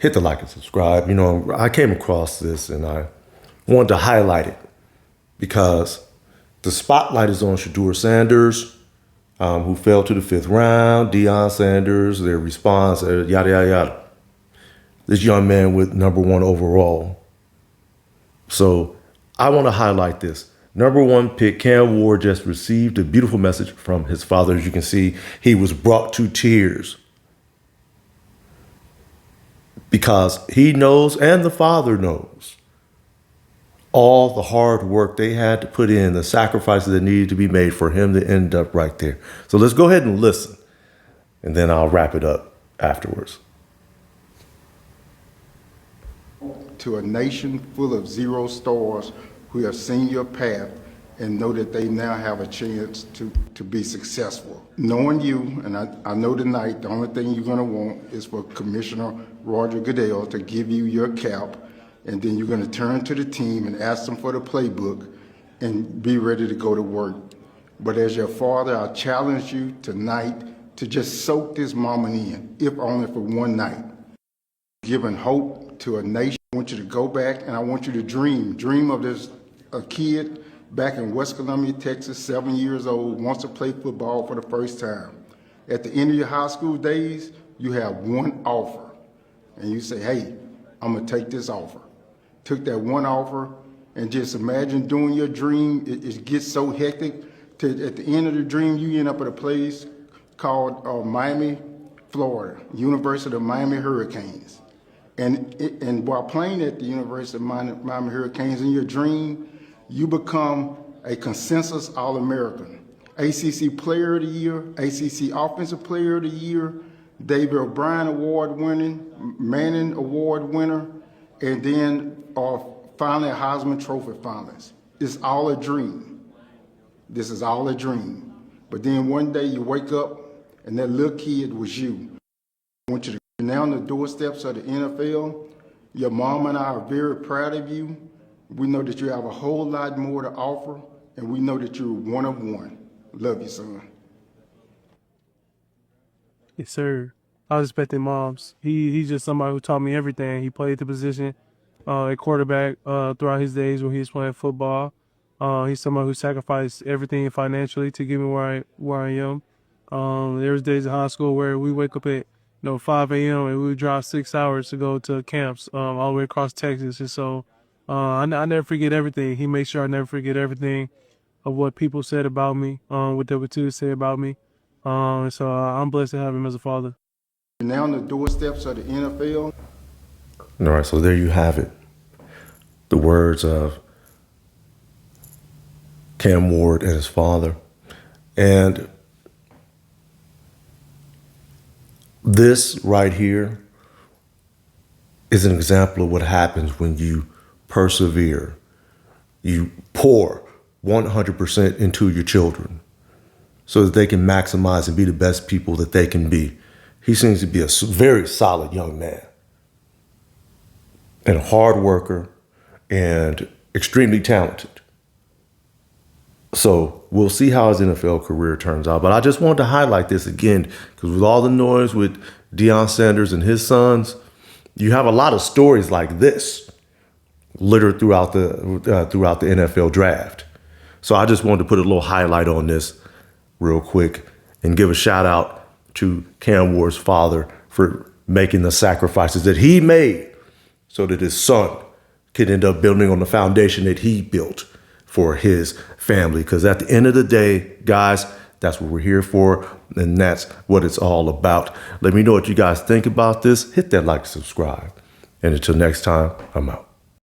hit the like and subscribe. You know, I came across this and I wanted to highlight it because the spotlight is on Shedeur Sanders, who fell to the 5th round, Deion Sanders, their response, yada, yada, yada. This young man with #1 overall. So I want to highlight this. #1 pick, Cam Ward, just received a beautiful message from his father. As you can see, he was brought to tears because he knows, and the father knows, all the hard work they had to put in, the sacrifices that needed to be made for him to end up right there. So let's go ahead and listen, and then I'll wrap it up afterwards. To a nation full of zero stars who have seen your path and know that they now have a chance to be successful. Knowing you, and I know tonight the only thing you're going to want is for Commissioner Roger Goodell to give you your cap, and then you're going to turn to the team and ask them for the playbook and be ready to go to work. But as your father, I challenge you tonight to just soak this moment in, if only for one night. Giving hope to a nation. I want you to go back and I want you to dream of this a kid back in West Columbia, Texas, 7 years old, wants to play football for the first time. At the end of your high school days, you have one offer and you say, hey, I'm gonna take this offer. Took that one offer and just imagine doing your dream. It gets so hectic at the end of the dream, you end up at a place called Miami, Florida, University of Miami Hurricanes. And while playing at the University of Miami Hurricanes, in your dream, you become a consensus All-American, ACC Player of the Year, ACC Offensive Player of the Year, David O'Brien Award winning, Manning Award winner, and then finally a Heisman Trophy finalist. It's all a dream. This is all a dream. But then one day you wake up and that little kid was you. I want you to now on the doorsteps of the NFL. Your mom and I are very proud of you. We know that you have a whole lot more to offer, and we know that you're one of one. Love you, son. Yes, sir. I was expecting moms. He's just somebody who taught me everything. He played the position at quarterback throughout his days when he was playing football. He's somebody who sacrificed everything financially to get me where I am. There was days in high school where we wake up at 5 a.m. and we would drive 6 hours to go to camps all the way across Texas. And so I never forget everything. He made sure I never forget everything of what people said about me, what they would say about me. And so I'm blessed to have him as a father. Now on the doorsteps of the NFL. All right, so there you have it. The words of Cam Ward and his father. And this right here is an example of what happens when you persevere. You pour 100% into your children so that they can maximize and be the best people that they can be. He seems to be a very solid young man and a hard worker and extremely talented. So we'll see how his NFL career turns out. But I just wanted to highlight this again, because with all the noise with Deion Sanders and his sons, you have a lot of stories like this littered throughout the NFL draft. So I just wanted to put a little highlight on this real quick and give a shout out to Cam Ward's father for making the sacrifices that he made so that his son could end up building on the foundation that he built for his family. Because at the end of the day, guys, that's what we're here for, and that's what it's all about. Let me know what you guys think about this. Hit that like and subscribe. And until next time, I'm out.